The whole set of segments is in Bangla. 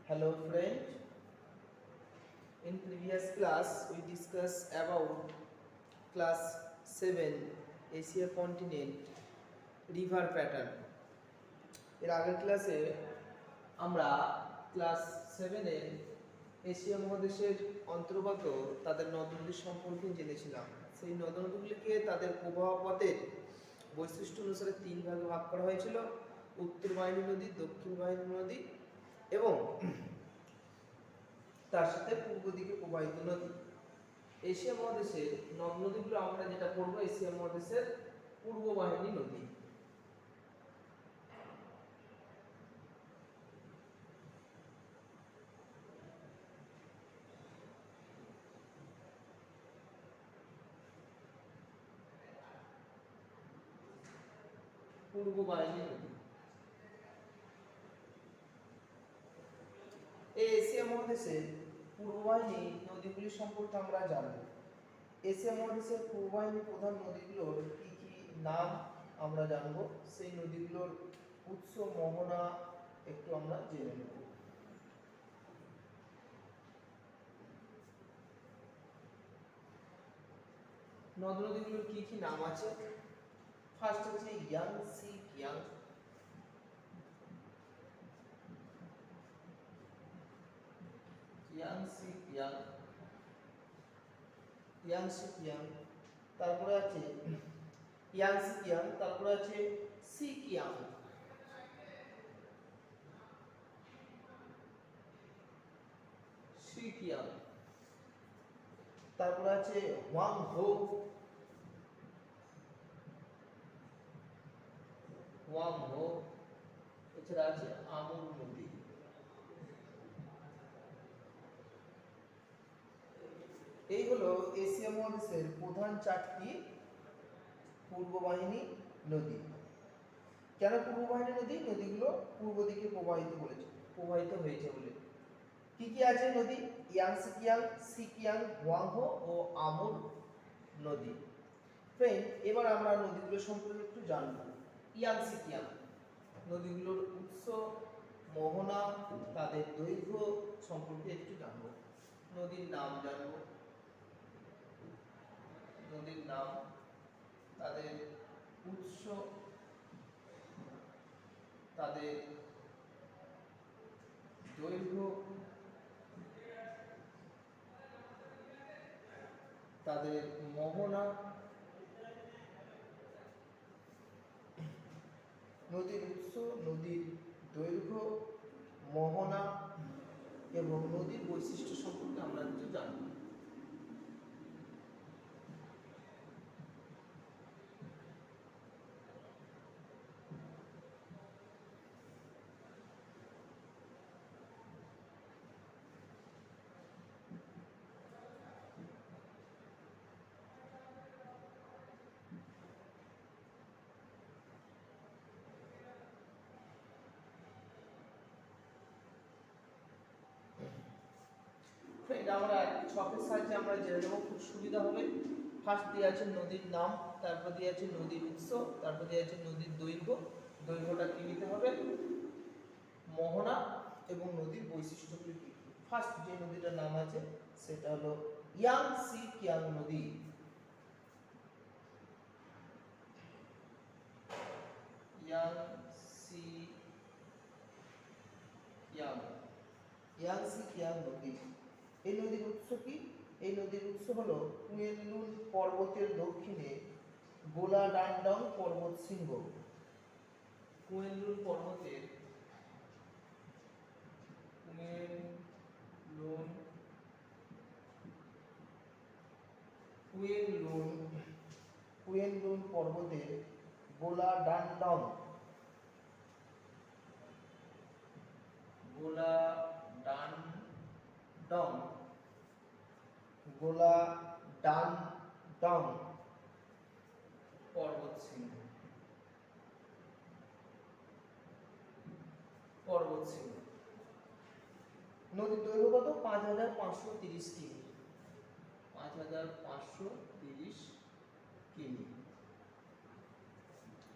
Hello friend, in previous class we discussed about class 7 Asia continent river pattern. এর আগের ক্লাসে আমরা ক্লাস 7 এর এশিয়া মহাদেশের অন্তর্গত তাদের নদ নদী সম্পর্কে জেনেছিলাম। সেই নদ নদীগুলিকে তাদের প্রবাহ পথের বৈশিষ্ট্য অনুসারে তিন ভাগে ভাগ করা হয়েছিল: উত্তর বাহিনী নদী, দক্ষিণ বাহিনী নদী এবং তার সাথে পূর্ব দিকে প্রবাহিত নদী। এশিয়া মহাদেশের নদ নদীগুলো আমরা যেটা পড়বো এশিয়া মহাদেশের পূর্ব বাহিনী নদী। পূর্ব বাহিনী নদী এই এশিয়া মহাদেশের পূর্ব বাহিনী নদীগুলি সম্পর্কে আমরা জানব। এশিয়া মহাদেশের পূর্ব বাহিনী প্রধান নদীগুলোর কি কি নাম আমরা জানব, সেই নদীগুলোর উৎস মোহনা একটু আমরা জেনে নেব। নদ নদীগুলোর কি কি নাম আছে? ফার্স্ট হচ্ছে Yangtze Khiang, Yangtze Khiang, Yangtze Khiang, তারপরে আছে ইয়াংসি কিয়াং, তারপরে আছে সি কিয়াং, সি কিয়াং, তারপরে আছে ওয়াং হো, ওয়াং হো, এছাড়া আছে আমুর নদী। এই হলো এশিয়া মহাদেশের প্রধান চারটি পূর্ব বাহিনী নদী। কেন পূর্ব বাহিনী নদী? নদীগুলো পূর্ব দিকে প্রবাহিত হয়েছে বলে। কি কি আছে নদী? Yangtze Khiang, C Khiang, Hwang Ho ও আমুর নদী। ফ্রেন্ড, এবার আমরা নদীগুলো সম্পর্কে একটু জানব। ইয়াংসি কিয়াং নদীগুলোর উৎস, মোহনা, তাদের দৈর্ঘ্য সম্পর্কে একটু জানব। নদীর নাম জানব, নদীর নাম, তাদের উৎস, তাদের দৈর্ঘ্য, তাদের মোহনা, নদীর উৎস, নদীর দৈর্ঘ্য, মোহনা এবং নদীর বৈশিষ্ট্য সম্পর্কে আমরা কিছু জানব। ফ্রেন্ড, আমরা ছকের সাহায্যে আমরা জেনে নেব, খুব সুবিধা হবে। ফার্স্ট দিয়ে আছে নদীর নাম, তারপর দিয়ে আছে নদীর উৎস, তারপর দিয়ে আছে নদীর দৈর্ঘ্য, দৈর্ঘ্যটা কি নিতে হবে, মোহনা এবং নদীর বৈশিষ্ট্যগুলি কি। ফার্স্ট যে নদীটার নাম আছে সেটা হলো ইয়াংসি কিয়াং নদী। ইয়াংসি কিয়াং, ইয়াংসি কিয়াং নদী। এই নদীর উৎস কি? এই নদীর উৎস হলো কুয়েনলুন পর্বতের দক্ষিণে গোলাডান্ডং পর্বত শৃঙ্গ। কুয়েনলুন পর্বতের কুয়েনলুন পর্বতের গোলাডান্ডং পর্বত শৃঙ্গ, নদীর দৈর্ঘ্য কত? 5530 কিমি, 5530 কিমি,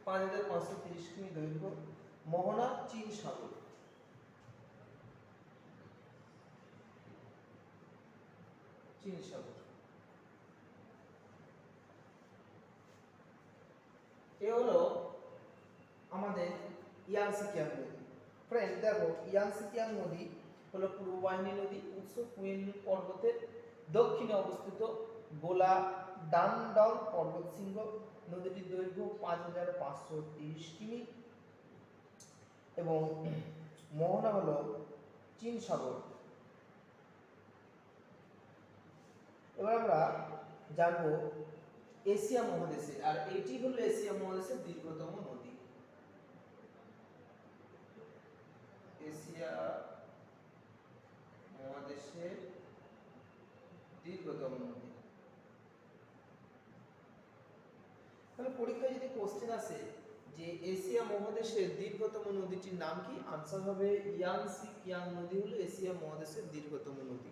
5530 কিমি দৈর্ঘ্য। মোহনা চীন সাগর, চীন সাগর। এ হলো আমাদের ইয়াংসি কিয়াং নদী। ফ্রেন্ড দেখো, ইয়াংসি কিয়াং নদী হলো পূর্ব বাহিনী নদী, উৎস কুইনলুন পর্বতের দক্ষিণে অবস্থিত গোলা ডানডং পর্বতশৃঙ্গ। নদীটির দৈর্ঘ্য 5530 কিমি এবং মোহনা হলো চীন সাগর। এবার আমরা জানবো এশিয়া মহাদেশে, আর এটি হলো এশিয়া মহাদেশের দীর্ঘতম নদী। এশিয়া মহাদেশের দীর্ঘতম নদী। তাহলে পরীক্ষায় যদি কোশ্চেন আসে যে এশিয়া মহাদেশের দীর্ঘতম নদীটির নাম কি, আনসার হবে ইয়াংসি কিয়াং নদী হলো এশিয়া মহাদেশের দীর্ঘতম নদী।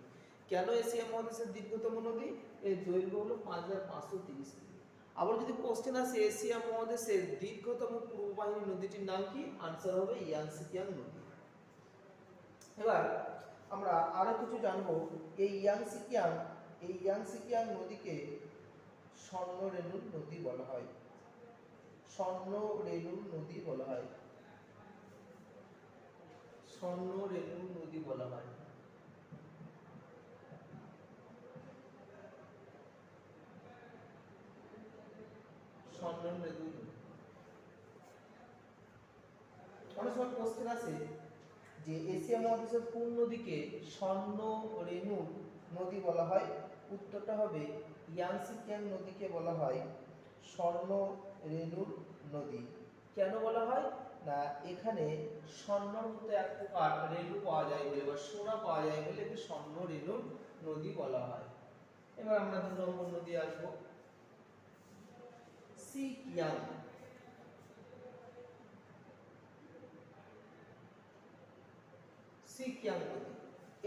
কেন এশিয়া মহাদেশের দীর্ঘতম নদী? এর দৈর্ঘ্য হলো 5530 কিমি। আবার যদি কোশ্চেন আসে এশিয়া মহাদেশের দীর্ঘতম পূর্ব বাহিনী নদীটির নাম কি, আনসার হবে ইয়াংসি কিয়াং নদী। এবার আমরা আরো কিছু জানবো। এই ইয়াংসি কিয়াং নদীকে স্বর্ণরেণুর নদী বলা হয়। স্বর্ণরেণুর নদী বলা হয়। স্বর্ণরেণুর নদী বলা হয়। স্বর্ণরেণু। অনেক সময় কোশ্চেন আছে যে এশিয়া মহাদেশের কোন নদীকে স্বর্ণরেণুর নদী বলা হয়, উত্তরটা হবে ইয়াংসি কিয়াং নদীকে বলা হয় স্বর্ণরেণুর নদী। কেন বলা হয় না, এখানে স্বর্ণর মতো এক প্রকার রেণু পাওয়া যায় বলে বা সোনা পাওয়া যায় বলে একে স্বর্ণরেণুর নদী বলা হয়। এবার আমরা 2 নম্বর নদী আসবো, সিকিয়াং। সিকিয়াং নদী।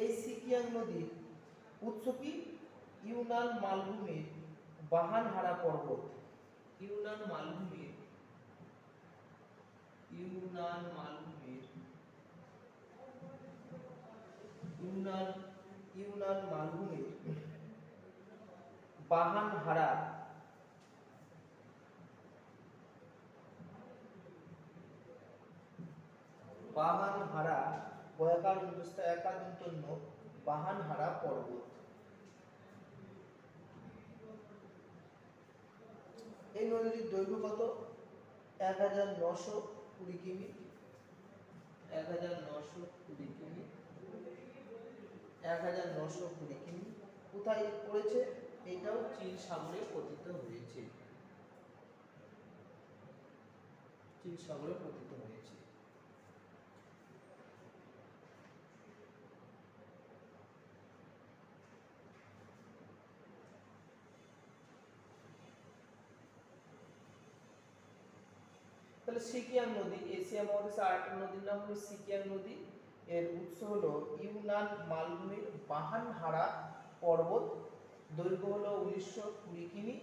এই সিকিয়াং নদীর উৎস কি, ইউনান মালভূমির বাহানহারা পর্বত। ইউনান মালভূমির বাহানহারা বয়াকার উদ্দেশ্য একাদন্তন্য বাহানহারা পর্বত। এই নদীর দৈর্ঘ্য কত, 1920 কিমি। 1920 কিমি। 1920 কিমি। কোথায় পড়েছে? এটাও চীন সাগরে পতিত হয়েছে। চীন সাগরে পতিত হয়েছে। তাহলে সিকিয়াং নদী, এশিয়া মহাদেশের আরেকটা নদীর নাম হলো সিকিয়াং নদী। এর উৎস হলো ইউনান মালভূমির বাহানহারা পর্বত। দৈর্ঘ্য হলো 1920 কিমি।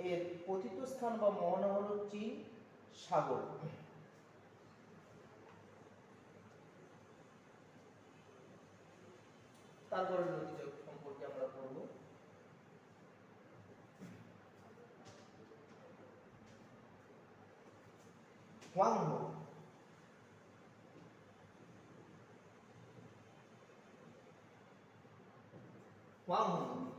এর পতিত স্থান বা মোহনা হলো চীন সাগর। তারপরে নদী সম্পর্কে আমরা পড়ব। হুয়াংহো। হুয়াংহো নদী।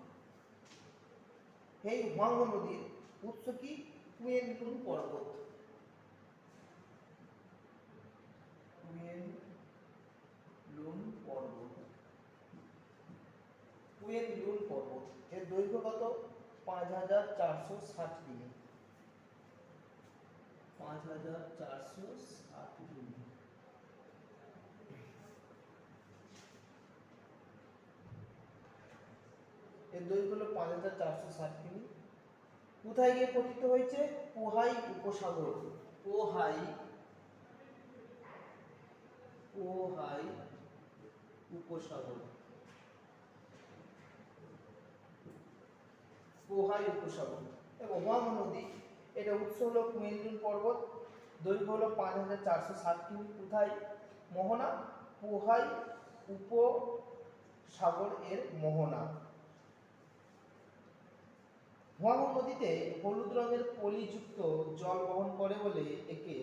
এই হুয়াংহো নদীর উৎস কি, কুয়েনলুন পর্বত। কুয়েনলুন পর্বত। কুয়েনলুন পর্বত। এর দৈর্ঘ্য কত, 5460 কিমি। 5460 কিমি। এর দৈর্ঘ্য হলো 5460 কিমি। কোথায় গিয়ে পতিত হয়েছে? পোহাই উপসাগর। পোহাই উপসাগর। পোহাই উপসাগর। এবং হুয়াংহো নদী, এটা উৎস হলো কুয়েনলুন পর্বত। দৈর্ঘ্য হলো 5460 কিমি। কোথায়? মোহনা, পোহাই উপসাগর এর মোহনা। হুয়াংহো নদীতে হলুদ রঙের পলিযুক্ত জল বহন করে বলে একে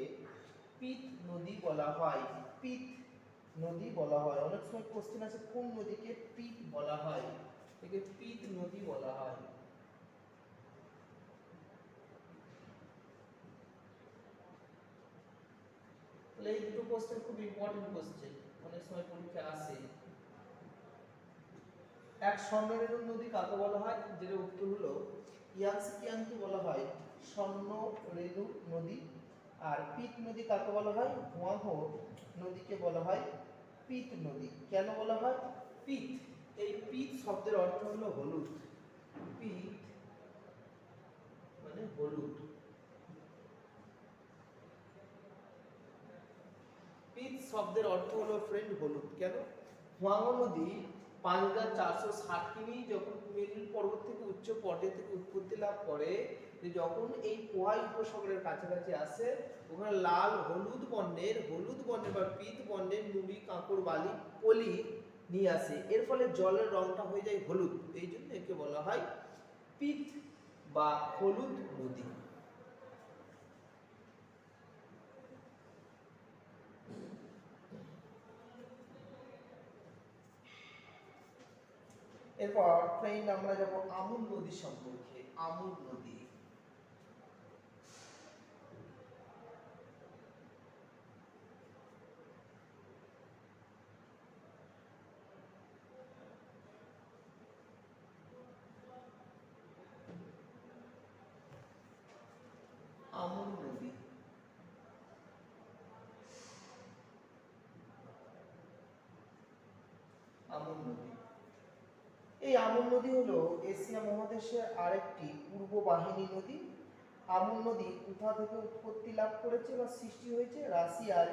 পিত নদী বলা হয়। পিত নদী বলা হয়। অনেক সময় কোশ্চেন আছে কোন নদীকে পিত বলা হয়, একে পিত নদী বলা হয়। তাহলে এই দুটো কোশ্চেন খুব ইম্পর্টেন্ট কোশ্চেন, অনেক সময় পরীক্ষায় আসে। এক স্বর্ণরেণু নদী কাকে বলা হয়, যেটা উত্তর হলো ইয়াংসি কিয়াংকে বলা হয় স্বর্ণরেণু নদী। আর পিত নদী কাকে বলা হয়, হুয়াংহো নদীকে বলা হয় পিত নদী। কেন বলা হয় পিত? এই পিত শব্দের অর্থ হলো হলুদ। পিত মানে হলুদ। পিত শব্দের অর্থ হলো ফ্রেন্ড হলুদ। কেন? হুয়াংহো নদী 5460 কিমি যখন কুমেরুল পর্বত থেকে উচ্চ পর্যায় থেকে উৎপত্তি লাভ করে, যখন এই পোহাই উপসাগরের কাছাকাছি আসে, ওখানে লাল হলুদ বর্ণের বা পিত বর্ণের নুড়ি কাঁকড় বালি পলি নিয়ে আসে। এর ফলে জলের রংটা হয়ে যায় হলুদ। এই জন্য একে বলা হয় পিত বা হলুদ নদী। এরপর ফ্রেন্ড আমরা যাব আমুর নদী সম্পর্কে। আমুর নদী, আমুর নদী। আমুর নদী, এই আমুর নদী হলো এশিয়া মহাদেশের আরেকটি পূর্ব বাহিনী নদী। আমুর নদী কোথা থেকে উৎপত্তি লাভ করেছে বা সৃষ্টি হয়েছে? রাশিয়ার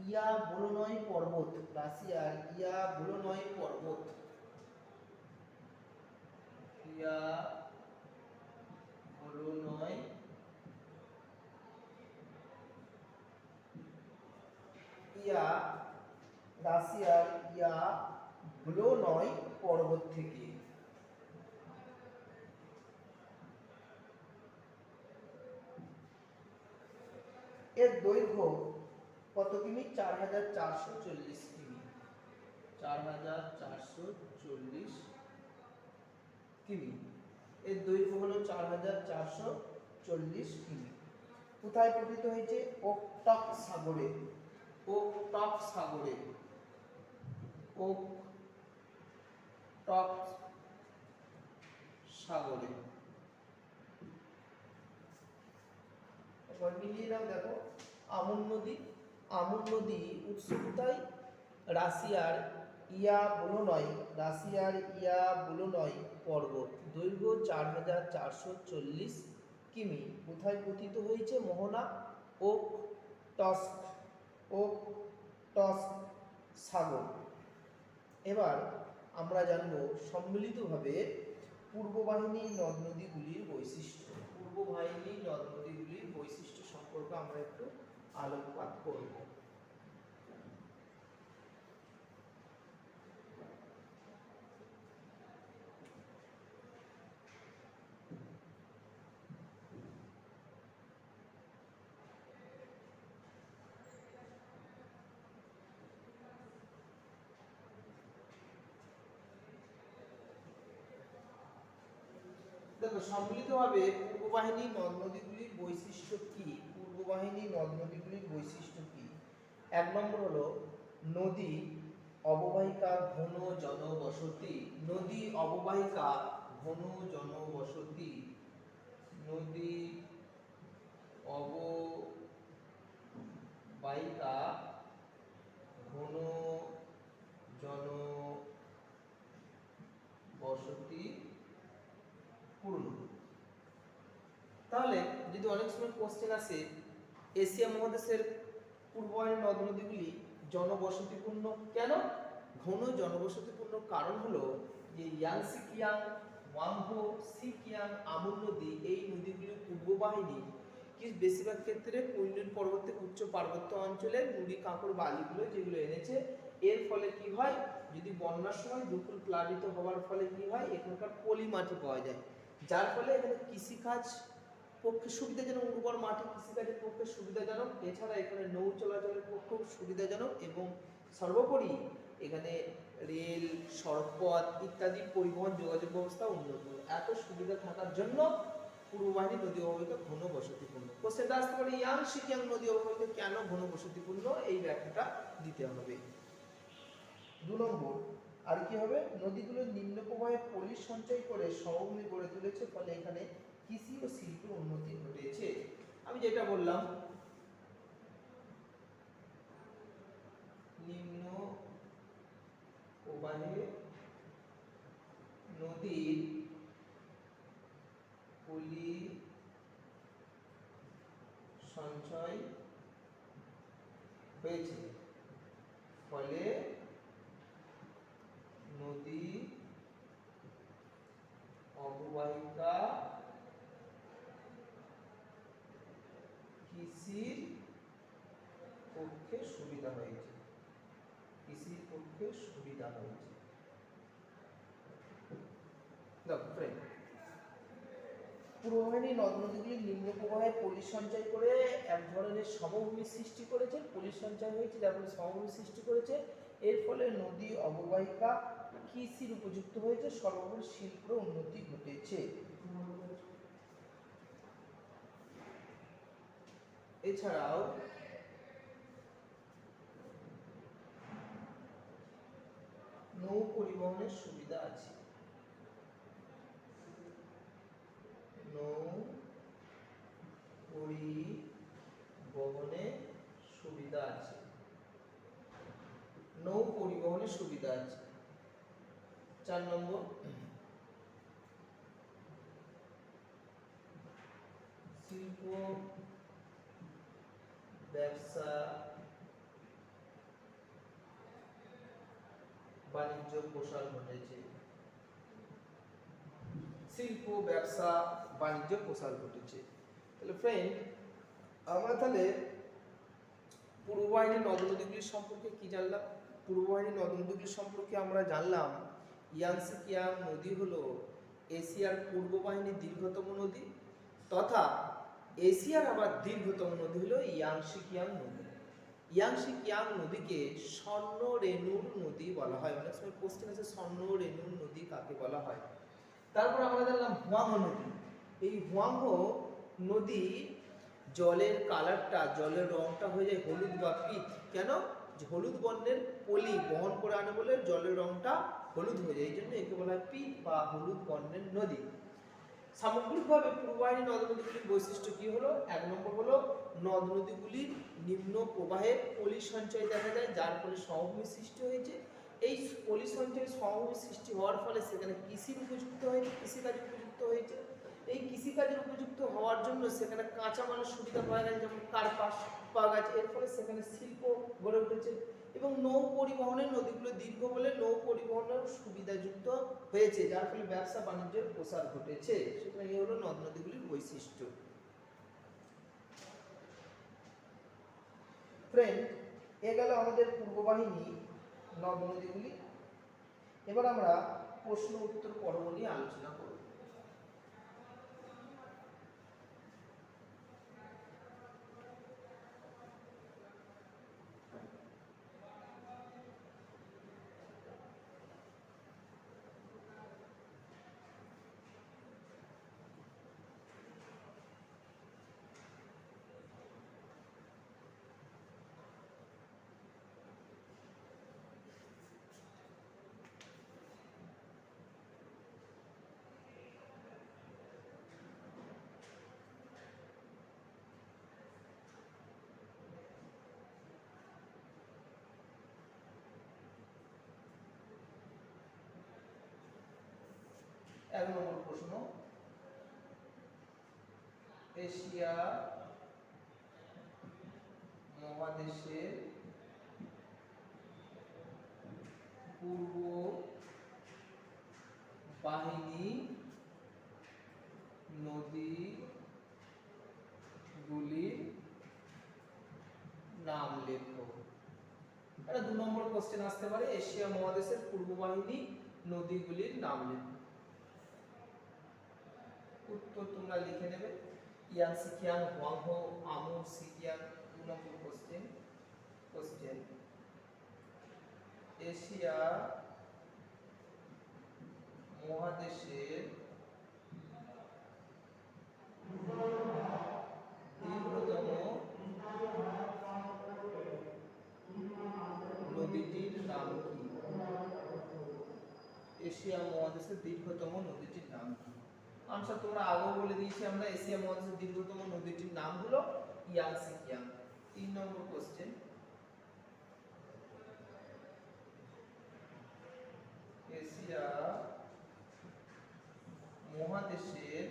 ইয়া বোলোনয় পর্বত। রাশিয়ার ইয়া বোলোনয় পর্বত, ইয়া বোলোনয় ইয়া রাশিয়ার ইয়া বোলোনয় পর্বত থেকে। এর দৈর্ঘ্য কত কিমি? 4440 কিমি। 4440 কিমি। এর দৈর্ঘ্য হলো 4440 কিমি। কোথায় পতিত হয়েছে? ওকটক সাগরে। ওকটক সাগরে, ওকটক সাগরে। এবার মিলিয়ে নাও, দেখো আমুর নদী। আমুর নদী উৎস কোথায়? রাশিয়ার ইয়া বোলোনয়, রাশিয়ার ইয়া বোলোনয় পর্বত। দৈর্ঘ্য 4440 কিমি। কোথায় পতিত হয়েছে? মোহনা ওকটস্ক সাগর। এবার আমরা জানব সম্মিলিতভাবে পূর্ব বাহিনী নদ নদীগুলির বৈশিষ্ট্য। পূর্ব বাহিনী নদ নদীগুলির বৈশিষ্ট্য সম্পর্কে আমরা একটু আলোকপাত করব। দেখো সম্মিলিতভাবে পূর্ব বাহিনী নদ নদীগুলির বৈশিষ্ট্য কি? পূর্ব বাহিনী নদ নদীগুলির বৈশিষ্ট্য কি? এক নম্বর হলো নদী অববাহিকা ঘন জনবসতি। নদী অববাহিকা ঘন জনবসতি। নদী অববাহিকা ঘন জনবসতি পূর্ণ। তাহলে যদি অনেক সময় কোশ্চেন আসে এশিয়া মহাদেশের পূর্বায়ন নদ নদীগুলি জনবসতিপূর্ণ কেন? ঘন জনবসতিপূর্ণ কারণ হলো যে ইয়াংসি কিয়াং, ওয়াংহো, সিকিয়াং, আমুর নদী, এই নদীগুলির পূর্ব বাহিনী কি বেশিরভাগ ক্ষেত্রে কুইন্ডুন পর্বত থেকে উচ্চ পার্বত্য অঞ্চলের নুড়ি কাঁকড় বালিগুলো যেগুলো এনেছে, এর ফলে কি হয়, যদি বন্যার সময় দুকুল প্লাবিত হওয়ার ফলে কি হয়, এখানকার পলি মাটি পাওয়া যায়। যার ফলে এখানে কৃষিকাজ পক্ষে সুবিধাজনক, উর্বর মাটি কৃষিকাজের পক্ষে সুবিধাজনক, এছাড়া এখানে নৌ চলাচলের পক্ষেও সুবিধাজনক, এবং সর্বোপরি এখানে রেল, সড়কপথ ইত্যাদি পরিবহন যোগাযোগ ব্যবস্থা উন্নত। এত সুবিধা থাকার জন্য পূর্ব বাহিনী নদী অববাহিত ঘন বসতিপূর্ণ। কোশ্চেনটা আসতে পারে ইয়াংশি কিয়াং নদী অববাহিত কেন ঘন বসতিপূর্ণ, এই ব্যাখ্যাটা দিতে হবে। 2 নম্বর আর কি হবে, নদীগুলোর নিম্ন প্রবাহে পলি সঞ্চয় করে সমভূমি গড়ে তুলেছে, ফলে এখানে কৃষি ও শিল্পের উন্নতি ঘটেছে। আমি যেটা বললাম, নিম্ন প্রবাহে নদীর পলি সঞ্চয় হয়েছে, ফলে নদী অববাহিকা কৃষির পক্ষে সুবিধা হয়েছে, কৃষির পক্ষে সুবিধা হয়েছে। পূর্ব বাহিনী নদ নদীগুলি নিম্ন প্রবাহে পলি সঞ্চয় করে এক ধরনের সমভূমি সৃষ্টি করেছে, পলি সঞ্চয় হয়েছে যার ফলে সমভূমি সৃষ্টি করেছে, এর ফলে নদী অববাহিকা কৃষির উপযুক্ত হয়েছে, সর্বোপরি শিল্পের উন্নতি ঘটেছে। এছাড়াও নৌ পরিবহনের সুবিধা আছে, নৌ পরিবহনের সুবিধা আছে, নৌ পরিবহনের সুবিধা আছে। 4 নম্বর, শিল্প ব্যবসা বাণিজ্য প্রসার ঘটেছে, শিল্প ব্যবসা বাণিজ্য প্রসার ঘটেছে। তাহলে ফ্রেন্ড, আমরা তাহলে পূর্ব বাহিনী নদ নদীগুলির সম্পর্কে কি জানলাম? পূর্ব বাহিনী নদ নদীগুলির সম্পর্কে আমরা জানলাম ইয়াংসি কিয়াং নদী হলো এশিয়ার পূর্ব বাহিনীর দীর্ঘতম নদী, তথা এশিয়ার আবার দীর্ঘতম নদী হলো ইয়াংসি কিয়াং নদী। ইয়াংসি কিয়াং নদীকে স্বর্ণ রেণুর নদী বলা হয়, অনেক সময় কোশ্চেন আছে স্বর্ণ রেণুর নদী কাকে বলা হয়। তারপর আমরা জানলাম হুয়াংহো নদী। এই হুয়াংহো নদী জলের কালারটা, জলের রংটা হয়ে যায় হলুদ বা পিত। কেন? যে হলুদ বর্ণের পলি বহন করে আনে বলে জলের রংটা হলুদ হয়ে যায়, এই জন্য একে বলা হয় পিত বা হলুদ বর্ণের নদী। সামগ্রিকভাবে পূর্ব বাহিনী নদ নদীগুলির বৈশিষ্ট্য কি হলো? 1 নম্বর হলো নদ নদীগুলির নিম্ন প্রবাহে পলি সঞ্চয় দেখা যায়, যার ফলে সমভূমি সৃষ্টি হয়েছে। এই পলি সঞ্চয় সমভূমি সৃষ্টি হওয়ার ফলে সেখানে কৃষির উপযুক্ত হয়েছে, কৃষিকাজের উপযুক্ত হয়েছে। এই কৃষিকাজের উপযুক্ত হওয়ার জন্য সেখানে কাঁচামালের সুবিধা পাওয়া গেছে, যেমন কার্পাস পাওয়া গেছে, এর ফলে সেখানে শিল্প গড়ে উঠেছে। এবং নৌ পরিবহনের নদীগুলো দীর্ঘ বলে নৌ পরিবহনের সুবিধাযুক্ত হয়েছে, যার ফলে ব্যবসা বাণিজ্যের প্রসার ঘটেছে। সুতরাং এই হলো নদ নদীগুলির বৈশিষ্ট্য। ফ্রেন্ড, এ গেল আমাদের পূর্ব বাহিনী নদ নদীগুলি। এবার আমরা প্রশ্ন উত্তর পর্ব নিয়ে আলোচনা করব। এক নম্বর প্রশ্ন, এশিয়া মহাদেশের পূর্ব বাহিনী নদীগুলির নাম লেখো। এটা 2 নম্বর কোশ্চেন আসতে পারে, এশিয়া মহাদেশের পূর্ব বাহিনী নদীগুলির নাম লেখো। উত্তর তোমরা লিখে নেবে। Yangtze Kiang, Hwang Ho, Amur, Sikiang. 2 number question Asia মহাদেশের দীর্ঘতম নদীটির নাম কি? এশিয়া মহাদেশের দীর্ঘতম নদীটির নাম কি? আনসার তোমরা আগেও বলে দিয়েছি আমরা, এশিয়া মহাদেশের দীর্ঘতম নদীটির নাম হলো ইয়াংসি কিয়াং। 3 নম্বর কোশ্চেন এশিয়া মহাদেশের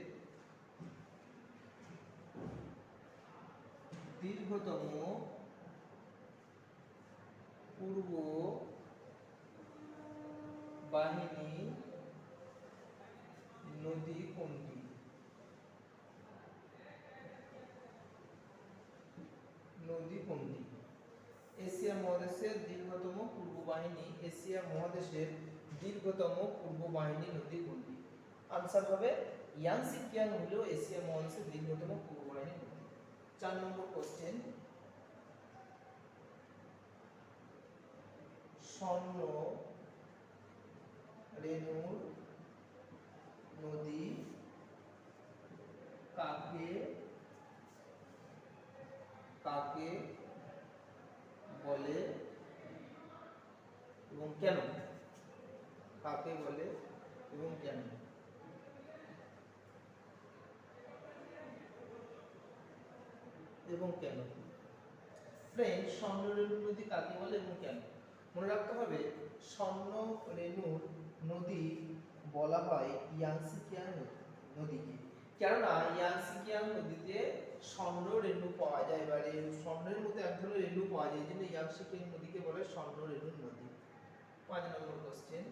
দীর্ঘতম পূর্ব বাহিনী নদী কোনটি? এশিয়া মহাদেশের দীর্ঘতম পূর্ব বাহিনী, এশিয়া মহাদেশের দীর্ঘতম পূর্ব বাহিনী নদী কোনটি? আনসার হবে ইয়াংসি কিয়াং হলো এশিয়া মহাদেশের দীর্ঘতম পূর্ব বাহিনী নদী। 4 নম্বর কোশ্চেন স্বর্ণ রেণুর নদী কাকে বলে এবং কেন? কাকে বলে এবং কেন? ফ্রেন্ড, স্বর্ণ রেণু নদী কাকে বলে এবং কেন? মনে রাখতে হবে স্বর্ণ রেণুর নদী বলা হয় ইয়াংসি কিয়াং নদীকে, কেননা ইয়াংসি কিয়াং নদীতে স্বর্ণ রেণু পাওয়া যায়, বা স্বর্ণের মধ্যে এক ধরনের রেণু পাওয়া যায়, এই জন্য ইয়াংসি কিয়াং নদীকে বলে স্বর্ণ রেণুর নদী। 5 নম্বর কোশ্চেন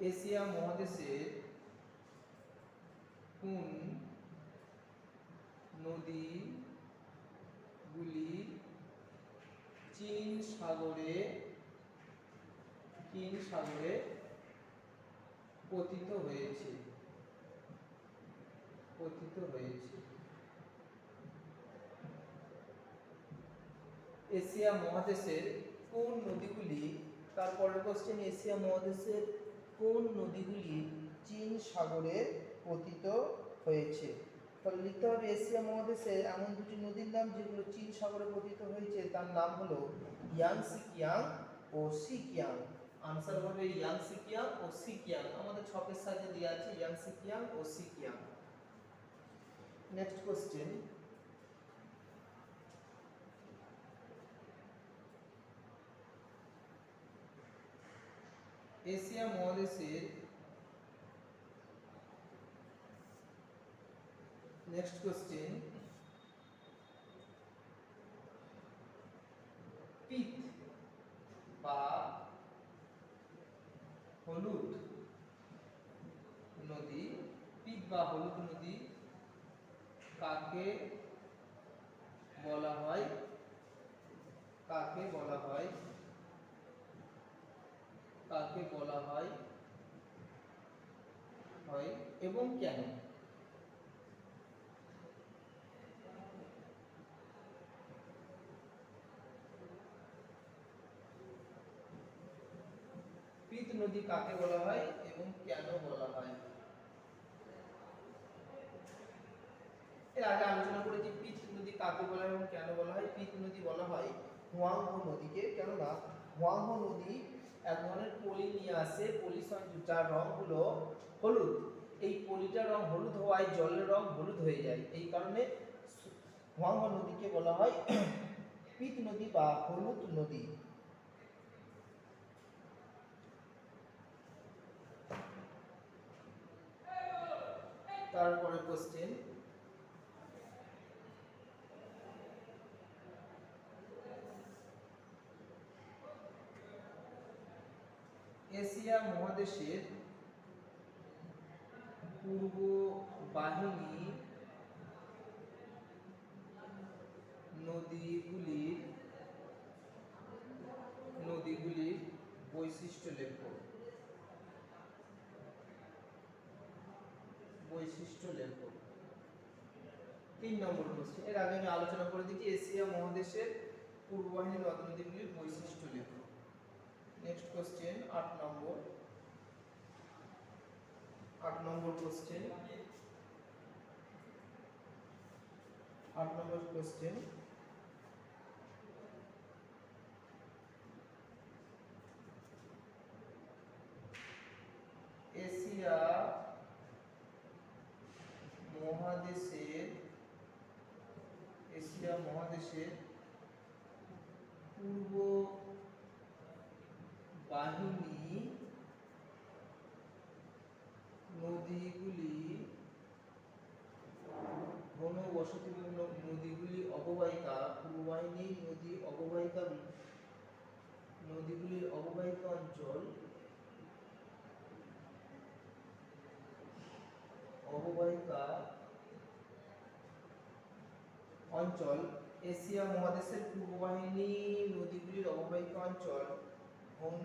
এশিয়া মহাদেশের কোন নদীগুলি চীন সাগরে পতিত হয়েছে? এশিয়া মহাদেশের কোন নদীগুলি, তারপরের কোশ্চেন এশিয়া মহাদেশের কোন নদীগুলি চীন সাগরে পতিত হয়েছে? তাহলে লিখতে হবে এশিয়া মহাদেশে এমন দুটি নদীর নাম যেগুলো চীন সাগরে পতিত হয়েছে, তার নাম হলো ইয়াংসি কিয়াং ও সিকিয়াং। আনসার হবে ইয়াংসি কিয়াং ও সিকিয়াং। আমাদের ছকের সাহায্যে দেওয়া আছে ইয়াংসি কিয়াং ও সিকিয়াং। নেক্সট কোশ্চেন এশিয়া মহাদেশের নেক্সট কোশ্চেন পিত বা হলুদ নদী, পিত বা হলুদ নদী কাকে বলা হয়? এবং কেন? পিত নদী কাকে বলা হয় এবং কেন বলা হয়? এর আগে আলোচনা করেছি পিত নদী কাকে বলা হয় এবং কেন বলা হয়। পিত নদী বলা হয় হোয়াংহো নদীকে, কেননা হোয়াংহো নদী এক ধরনের পলি নিয়ে আসে, পলি যার রং হলো হলুদ। এই পলিটার রং হলুদ হওয়ায় জলের রং হলুদ হয়ে যায়, এই কারণে হোয়াংহো নদীকে বলা হয় পিত নদী বা হলুদ নদী। তারপরে কোশ্চেন এশিয়া মহাদেশের পূর্ব বাহিনী নদীগুলির বৈশিষ্ট্য লেখো। বৈশিষ্ট্য লেখো। 3 নম্বর কোশ্চেন। এর আগে আমি আলোচনা করে দিয়েছি এশিয়া মহাদেশের পূর্ববাহিনী নদ নদীগুলির বৈশিষ্ট্য লেখো। নেক্সট কোশ্চেন 8 নম্বর। 8 নম্বর কোশ্চেন। 8 নম্বর কোশ্চেন। এশিয়া মহাদেশের পূর্ব বাহিনী নদীগুলি ঘনবসতিপূর্ণ নদীগুলি অববাহিকা পূর্ববাহিনী নদীগুলির অববাহিকা অঞ্চল এশিয়া মহাদেশের পূর্ববাহিনী নদীগুলির অববাহিকা অঞ্চল ঘন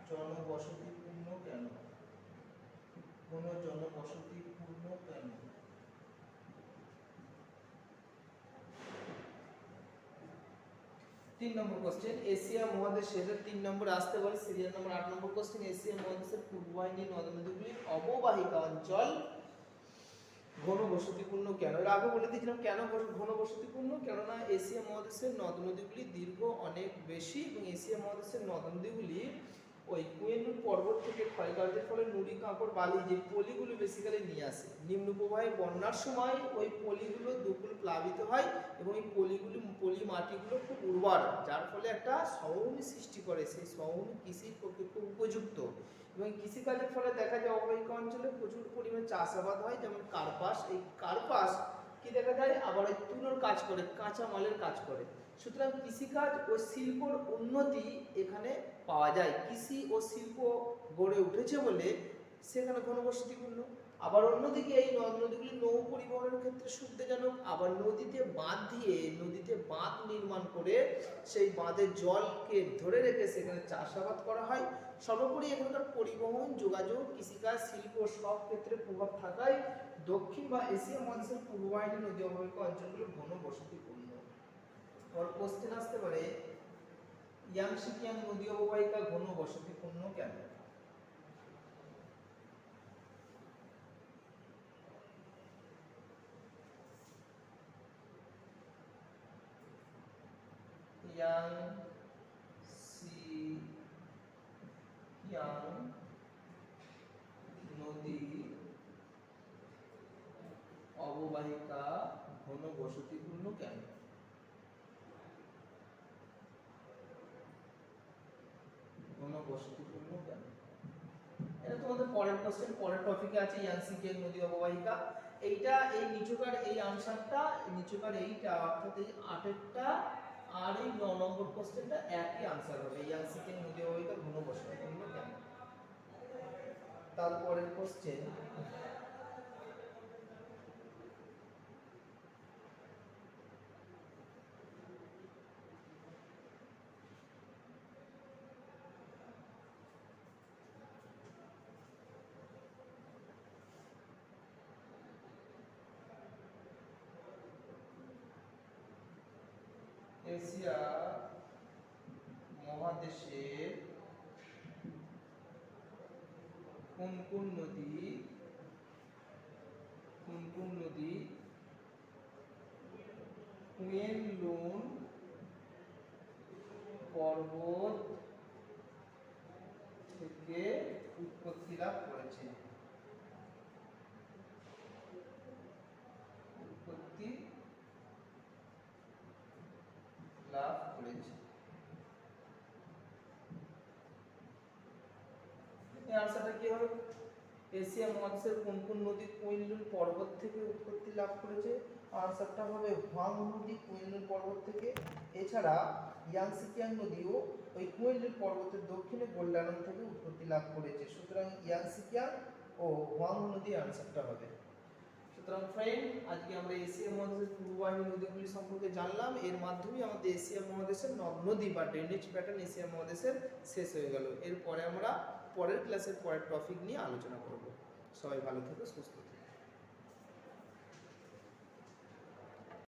জনবসতিপূর্ণ কেন? 3 নম্বর কোশ্চেন। এশিয়া মহাদেশের 3 নম্বর আসতে পারে সিরিয়াল নম্বর 8 নম্বর কোশ্চেন। এশিয়া মহাদেশের পূর্ববাহিনী নদ নদীগুলির অববাহিকা অঞ্চল ঘনবসতিপূর্ণ কেন? এর আগে বলে দিয়েছিলাম কেন ঘনবসতিপূর্ণ, কেননা এশিয়া মহাদেশের নদ নদীগুলি দীর্ঘ অনেক বেশি এবং এশিয়া মহাদেশের নদ নদীগুলি ওই কুয়েনুর পর্বত থেকে ক্ষয়কার্যের ফলে নুড়ি কাঁকড় বালি যে পলিগুলো বেসিক্যালি নিয়ে আসে, নিম্ন প্রবাহে বন্যার সময় ওই পলিগুলো দুগুলো প্লাবিত হয় এবং এই পলি মাটিগুলো খুব উর্বর, যার ফলে একটা সমভূমি সৃষ্টি করে। সেই সমভূমি কৃষির পক্ষে খুব উপযুক্ত এবং কৃষিকাজের ফলে দেখা যায় অববাহিকা অঞ্চলে প্রচুর পরিমাণে চাষাবাদ হয়, যেমন কার্পাস। এই কার্পাস কি দেখা যায় আবার ওই তুলোর কাজ করে, কাঁচা মালের কাজ করে। সুতরাং কৃষিকাজ ও শিল্পর উন্নতি এখানে পাওয়া যায়। কৃষি ও শিল্প গড়ে উঠেছে বলে সেখানে ঘনবসতিপূর্ণ। আবার অন্যদিকে এই নদ নদীগুলি নৌ পরিবহনের ক্ষেত্রে সুবিধাজনক। আবার নদীতে বাঁধ নির্মাণ করে সেই বাঁধের জলকে ধরে রেখে সেখানে চাষাবাদ করা হয়। সর্বোপরি এখানকার পরিবহন, যোগাযোগ, কৃষিকাজ, শিল্প সব ক্ষেত্রে প্রভাব থাকায় দক্ষিণ বা এশিয়া মহাদেশের পূর্ববাহিনী নদী অববাহিকা অঞ্চলগুলো ঘনবসতিপূর্ণ। আর কোশ্চেন আসতে পারে ইয়াংসি কিয়াং নদী অববাহিকা ঘনবসতিপূর্ণ কেন? ইয়াংসি কিয়াং নদী অববাহিকা ঘনবসতিপূর্ণ কেন? ঘনবসতিপূর্ণ কেন? এটা তোমাদের পরের কোশ্চেন, পরের টপিকে আছে ইয়াংসি কিয়াং নদী অববাহিকা। এইটা এই নিচুকার এই আনসারটা, নিচুকার এইটা অর্থাৎ এই 8এরটা আর এই 9 নম্বর কোশ্চেনটা একই আনসার হবে। ইয়াংসি কিয়াং নদী অববাহিকা ঘনবসতিপূর্ণ কেন? তারপরের কোশ্চেন এশিয়া মহাদেশের কোন কোন নদী কুয়েনলুন পর্বত থেকে উৎপত্তি লাভ করেছে? এই আনসারটা কি হবে? এশিয়া মহাদেশের কোন কোন নদী কুইনলুন পর্বত থেকে উৎপত্তি লাভ করেছে? আনসারটা হবে হোয়াং নদী কুইনলুন পর্বত থেকে। এছাড়া ইয়াংসি কিয়াং নদীও ওই কুইনলুন পর্বতের দক্ষিণে গোল্ডানং থেকে উৎপত্তি লাভ করেছে। সুতরাং ইয়াংসি কিয়াং ও হোয়াং নদী আনসারটা হবে। সুতরাং ফ্রেন্ড, আজকে আমরা এশিয়া মহাদেশের পূর্ববাহিনী নদীগুলি সম্পর্কে জানলাম। এর মাধ্যমে আমাদের এশিয়া মহাদেশের নদ-নদী বা ড্রেনেজ প্যাটার্ন এশিয়া মহাদেশের শেষ হয়ে গেল। এরপরে আমরা পরের ক্লাসের পরের টপিক নিয়ে আলোচনা করব। সবাই ভালো থেকো, সুস্থ থেকো।